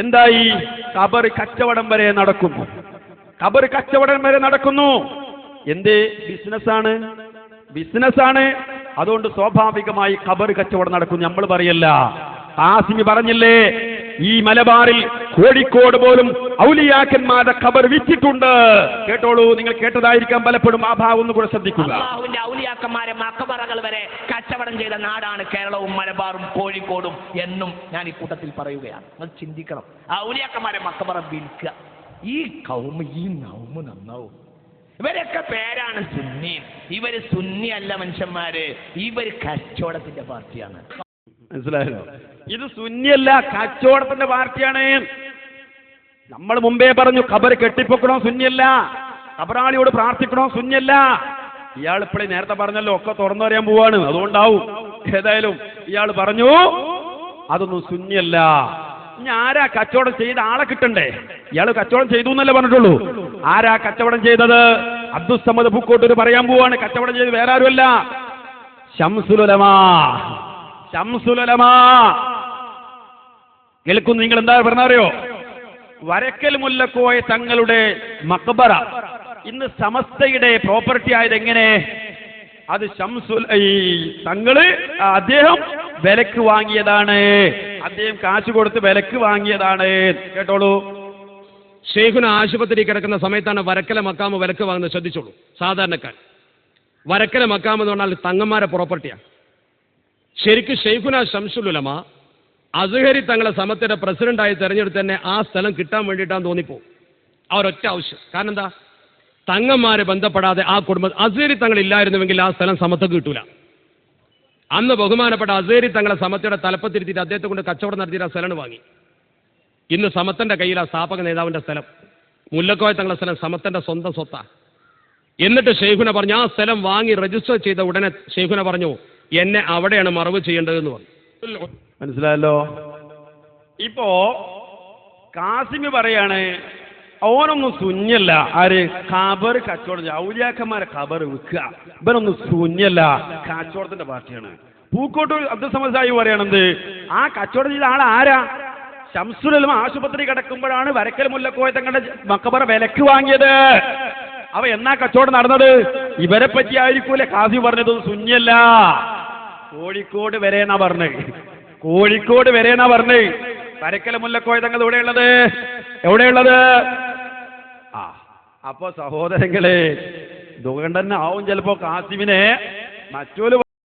എന്തായി? ഖബർ കച്ചവടം വരെ നടക്കുന്നു. ഖബർ കച്ചവടം വരെ നടക്കുന്നു. എന്ത്? ബിസിനസ്സാണ്. അതുകൊണ്ട് സ്വാഭാവികമായി ഖബർ കച്ചവടം നടക്കും. നമ്മൾ പറയല്ല, ഹാസിമി പറഞ്ഞില്ലേ, ഈ മലബാറിൽ കോഴിക്കോട് പോലും ഔലിയാക്കന്മാരുടെ ഖബർ വിറ്റിട്ടുണ്ട്. കേട്ടോളൂ, നിങ്ങൾ കേട്ടതായിരിക്കാം പലപ്പോഴും. ആ ഭാഗം ഒന്ന് കൂടെ ശ്രദ്ധിക്കുക. അല്ലാഹുവിന്റെ ഔലിയാക്കന്മാരെ മഖബറകൾ വരെ കച്ചവടം ചെയ്ത നാടാണ് കേരളവും മലബാറും കോഴിക്കോടും എന്നും ഞാൻ ഈ കൂട്ടത്തിൽ പറയുകയാണ്. അത് ചിന്തിക്കണം. ആ ഔലിയാക്കന്മാരെ മഖബറ വിൽക്കുക. ഈ കൗമ ഈ നൗമ നന്നാവും. ഇവരൊക്കെ പേരാണ് സുന്നി. ഇവര് സുന്നി അല്ല മനുഷ്യന്മാര്, ഇവര് കച്ചവടത്തിന്റെ പാർട്ടിയാണ്. മനസ്സിലായല്ലോ? ഇത് സുന്നിയല്ല, കച്ചവടത്തിന്റെ പാർട്ടിയാണ്. നമ്മൾ മുമ്പേ പറഞ്ഞു, ഖബർ കെട്ടിപ്പൊക്കണോ സുന്നിയല്ല, ഖബറാളിയോട് പ്രാർത്ഥിക്കണോ സുന്നിയല്ല. ഇയാൾ ഇപ്പോഴേ നേരത്തെ പറഞ്ഞല്ലോ, ഒക്കെ തുറന്നു പറയാൻ പോവാണ്, അതുകൊണ്ടാവും. ഏതായാലും ഇയാൾ പറഞ്ഞു അതൊന്നും സുന്നിയല്ല. ഇനി ആരാ കച്ചവടം ചെയ്ത ആളെ കിട്ടണ്ടേ? ഇയാൾ കച്ചവടം ചെയ്തു എന്നല്ലേ പറഞ്ഞിട്ടുള്ളൂ. ആരാ കച്ചവടം ചെയ്തത്? അബ്ദുസ്സമദ് പൂക്കോട്ടൂർ പറയാൻ പോവാണ്. കച്ചവടം ചെയ്ത് വേറെ ആരുമല്ല, ശംസുൽ ഉലമാ. കേൾക്കുന്നു നിങ്ങൾ? എന്താ പറഞ്ഞറിയോ? വരക്കൽ മുല്ലക്കോയ തങ്ങളുടെ മഖബറ ഇന്ന് സമസ്തയുടെ പ്രോപ്പർട്ടി ആയത് എങ്ങനെ? അത് അദ്ദേഹം വിലക്ക് വാങ്ങിയതാണ്. അദ്ദേഹം കാശ് കൊടുത്ത് വിലക്ക് വാങ്ങിയതാണ്. കേട്ടോളൂ. ഷെയ്ഖുന ആശുപത്രി കിടക്കുന്ന സമയത്താണ് വരക്കല മക്കാമ് വിലക്ക് വാങ്ങുന്നത്. ശ്രദ്ധിച്ചോളൂ. സാധാരണക്കാർ വരക്കല മക്കാമ് എന്ന് പറഞ്ഞാൽ തങ്ങന്മാരെ പ്രോപ്പർട്ടിയാണ്. ശരിക്കും ഷെയ്ഖുന ശംസുൽ ഉലമ അസ്ഹരി തങ്ങളെ സമത്തിന്റെ പ്രസിഡന്റായി തെരഞ്ഞെടുത്ത് തന്നെ ആ സ്ഥലം കിട്ടാൻ വേണ്ടിയിട്ടാന്ന് തോന്നിപ്പോ. അവരൊറ്റ ആവശ്യം. കാരണം എന്താ? തങ്ങന്മാരെ ബന്ധപ്പെടാതെ ആ കുടുംബം അസ്ഹരി തങ്ങൾ ഇല്ലായിരുന്നുവെങ്കിൽ ആ സ്ഥലം സമത്തക്ക് കിട്ടൂല. അന്ന് ബഹുമാനപ്പെട്ട അസ്ഹരി തങ്ങളെ സമത്തയുടെ തലപ്പത്തിരുത്തിയിട്ട് അദ്ദേഹത്തെ കൊണ്ട് കച്ചവടം നടത്തിയിട്ട് ആ സ്ഥലം വാങ്ങി. ഇന്ന് സമത്തന്റെ കയ്യിൽ ആ സ്ഥാപക നേതാവിന്റെ സ്ഥലം, മുല്ലക്കോയ തങ്ങളെ സ്ഥലം സമത്തന്റെ സ്വന്തം സ്വത്താ. എന്നിട്ട് ഷെയ്ഖുന പറഞ്ഞു, ആ സ്ഥലം വാങ്ങി രജിസ്റ്റർ ചെയ്ത ഉടനെ ഷെയ്ഖുന പറഞ്ഞു, എന്നെ അവിടെയാണ് മറവ് ചെയ്യേണ്ടതെന്ന് പറഞ്ഞു. മനസ്സിലായല്ലോ? ഇപ്പോ കാസിമി പറയാണ്, ഓനൊന്നും സുന്നിയല്ല. ആര്? ഖബർ കച്ചവടം, ഔലിയാക്കന്മാരെ ഖബർ വിൽക്കുക. ഇവരൊന്നും സുന്നിയല്ല, കച്ചവടത്തിന്റെ പാർട്ടിയാണ്. പൂക്കോട്ടൂർ അബ്ദുസ്സമദ് സാഹിബ് പറയണത്, ആ കച്ചവടം ചെയ്ത ആൾ ആരാ? ശംസുൽ ഉലമ ആശുപത്രി കിടക്കുമ്പോഴാണ് വരക്കൽ മുല്ലക്കോയ തങ്ങളുടെ മഖബറ വിലക്ക് വാങ്ങിയത്. അവ എന്നാ കച്ചവടം നടന്നത്? ഇവരെ പറ്റി ആയിരിക്കൂലെ കാസി പറഞ്ഞത് സുന്നിയല്ല. കോഴിക്കോട് വരെയെന്നാ പറഞ്ഞത്. വരക്കൽ മുല്ലക്കോയ തങ്ങൾ എവിടെയുള്ളത്? അപ്പൊ സഹോദരങ്ങളെ, ദുഖണ്ടന്നെ ആവും ചിലപ്പോ കാസിമിനെ. മറ്റൊരു